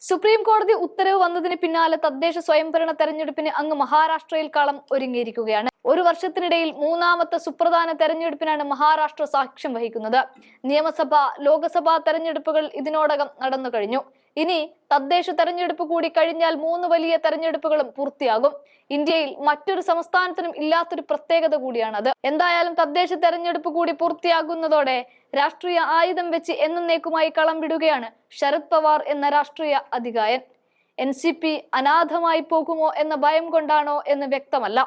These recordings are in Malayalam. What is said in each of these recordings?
സുപ്രീം കോടതി ഉത്തരവ് വന്നതിന് പിന്നാലെ തദ്ദേശ സ്വയംഭരണ തെരഞ്ഞെടുപ്പിന് അങ്ങ് മഹാരാഷ്ട്രയിൽ കളം ഒരുങ്ങിയിരിക്കുകയാണ്. ഒരു വർഷത്തിനിടയിൽ മൂന്നാമത്തെ സുപ്രധാന തെരഞ്ഞെടുപ്പിനാണ് മഹാരാഷ്ട്ര സാക്ഷ്യം വഹിക്കുന്നത്. നിയമസഭ, ലോക്സഭാ തെരഞ്ഞെടുപ്പുകൾ ഇതിനോടകം നടന്നു കഴിഞ്ഞു. ഇനി തദ്ദേശ തെരഞ്ഞെടുപ്പ് കൂടി കഴിഞ്ഞാൽ 3 വലിയ തെരഞ്ഞെടുപ്പുകളും പൂർത്തിയാകും. ഇന്ത്യയിൽ മറ്റൊരു സംസ്ഥാനത്തിനും ഇല്ലാത്തൊരു പ്രത്യേകത കൂടിയാണത്. എന്തായാലും തദ്ദേശ തെരഞ്ഞെടുപ്പ് കൂടി പൂർത്തിയാകുന്നതോടെ രാഷ്ട്രീയ ആയുധം വെച്ച് എന്നേക്കുമായി കളം വിടുകയാണ് ശരത് പവാർ എന്ന രാഷ്ട്രീയ അതികായൻ. NCP അനാഥമായി പോകുമോ എന്ന ഭയം കൊണ്ടാണോ എന്ന് വ്യക്തമല്ല.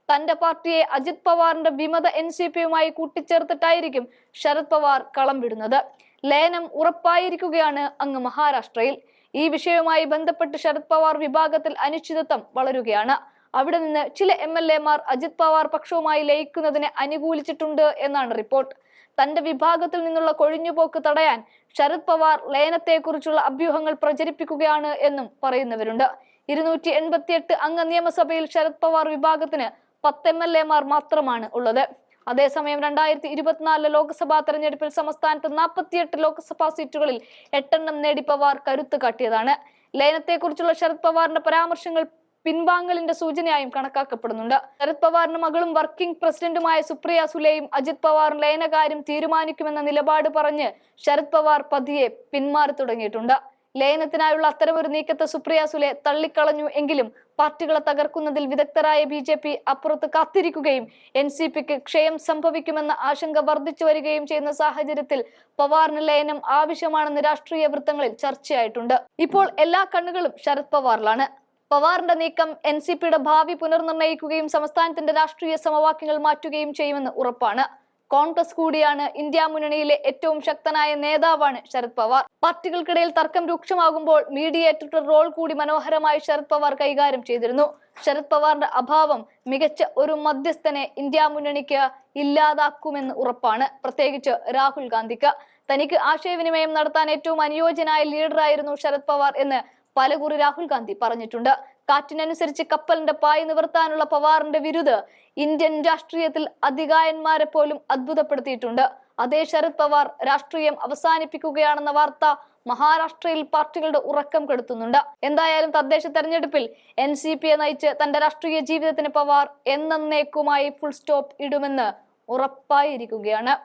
തന്റെ പാർട്ടിയെ അജിത് പവാറിന്റെ വിമത NCPയുമായി കൂട്ടിച്ചേർത്തിട്ടായിരിക്കും ശരത് പവാർ കളം വിടുന്നത്. ലയനം ഉറപ്പായിരിക്കുകയാണ് അങ്ങ് മഹാരാഷ്ട്രയിൽ. ഈ വിഷയവുമായി ബന്ധപ്പെട്ട് ശരത് പവാർ വിഭാഗത്തിൽ അനിശ്ചിതത്വം വളരുകയാണ്. അവിടെ നിന്ന് ചില MLA മാർ അജിത് പവാർ പക്ഷവുമായി ലയിക്കുന്നതിനെ അനുകൂലിച്ചിട്ടുണ്ട് എന്നാണ് റിപ്പോർട്ട്. തന്റെ വിഭാഗത്തിൽ നിന്നുള്ള കൊഴിഞ്ഞുപോക്ക് തടയാൻ ശരത് പവാർ ലയനത്തെക്കുറിച്ചുള്ള അഭ്യൂഹങ്ങൾ പ്രചരിപ്പിക്കുകയാണ് എന്നും പറയുന്നവരുണ്ട്. 288 അംഗ നിയമസഭയിൽ ശരത് പവാർ വിഭാഗത്തിന് 10 MLA മാർ മാത്രമാണ് ഉള്ളത്. അതേസമയം 2024 ലോക്സഭാ തെരഞ്ഞെടുപ്പിൽ സംസ്ഥാനത്ത് 48 ലോക്സഭാ സീറ്റുകളിൽ 8 നേടി പവാർ കരുത്ത് കാട്ടിയതാണ്. ലയനത്തെക്കുറിച്ചുള്ള ശരത് പവാറിന്റെ പരാമർശങ്ങൾ പിൻവാങ്ങലിന്റെ സൂചനയായും കണക്കാക്കപ്പെടുന്നുണ്ട്. ശരത് പവാറിന്റെ മകളും വർക്കിംഗ് പ്രസിഡന്റുമായ സുപ്രിയ സുലെയും അജിത് പവാർ ലയനകാര്യം തീരുമാനിക്കുമെന്ന നിലപാട് പറഞ്ഞ് ശരത് പവാർ പതിയെ പിന്മാറി തുടങ്ങിയിട്ടുണ്ട്. ലയനത്തിനായുള്ള അത്തരമൊരു നീക്കത്തെ സുപ്രിയ സുലെ തള്ളിക്കളഞ്ഞു എങ്കിലും പാർട്ടികളെ തകർക്കുന്നതിൽ വിദഗ്ധരായ BJP അപ്പുറത്ത് കാത്തിരിക്കുകയും NCPക്ക് ക്ഷയം സംഭവിക്കുമെന്ന ആശങ്ക വർദ്ധിച്ചു വരികയും ചെയ്യുന്ന സാഹചര്യത്തിൽ പവാറിന് ലയനം ആവശ്യമാണെന്ന് രാഷ്ട്രീയ വൃത്തങ്ങളിൽ ചർച്ചയായിട്ടുണ്ട്. ഇപ്പോൾ എല്ലാ കണ്ണുകളും ശരത് പവാറിലാണ്. പവാറിന്റെ നീക്കം NCPയുടെ ഭാവി പുനർനിർണയിക്കുകയും സംസ്ഥാനത്തിന്റെ രാഷ്ട്രീയ സമവാക്യങ്ങൾ മാറ്റുകയും ചെയ്യുമെന്ന് ഉറപ്പാണ്. കോൺഗ്രസ് കൂടിയാണ്. ഇന്ത്യ മുന്നണിയിലെ ഏറ്റവും ശക്തനായ നേതാവാണ് ശരത് പവാർ. പാർട്ടികൾക്കിടയിൽ തർക്കം രൂക്ഷമാകുമ്പോൾ മീഡിയേറ്റർ റോൾ കൂടി മനോഹരമായി ശരത് പവാർ കൈകാര്യം ചെയ്തിരുന്നു. ശരത് പവാറിന്റെ അഭാവം മികച്ച ഒരു മധ്യസ്ഥനെ ഇന്ത്യ മുന്നണിക്ക് ഇല്ലാതാക്കുമെന്ന് ഉറപ്പാണ്. പ്രത്യേകിച്ച് രാഹുൽ ഗാന്ധിക്ക്. തനിക്ക് ആശയവിനിമയം നടത്താൻ ഏറ്റവും അനുയോജ്യനായ ലീഡറായിരുന്നു ശരത് പവാർ എന്ന് പലകുറി രാഹുൽ ഗാന്ധി പറഞ്ഞിട്ടുണ്ട്. കാറ്റിനനുസരിച്ച് കപ്പലിന്റെ പായ് നിവർത്താനുള്ള പവാറിന്റെ വിരുദ് ഇന്ത്യൻ രാഷ്ട്രീയത്തിൽ അതികായന്മാരെ പോലും അത്ഭുതപ്പെടുത്തിയിട്ടുണ്ട്. അതേ ശരത് പവാർ രാഷ്ട്രീയം അവസാനിപ്പിക്കുകയാണെന്ന വാർത്ത മഹാരാഷ്ട്രയിൽ പാർട്ടികളുടെ ഉറക്കം കെടുത്തുന്നുണ്ട്. എന്തായാലും തദ്ദേശ തെരഞ്ഞെടുപ്പിൽ NCPയെ നയിച്ച് തന്റെ രാഷ്ട്രീയ ജീവിതത്തിന് പവാർ എന്നേക്കുമായി ഫുൾ സ്റ്റോപ്പ് ഇടുമെന്ന് ഉറപ്പായിരിക്കുകയാണ്.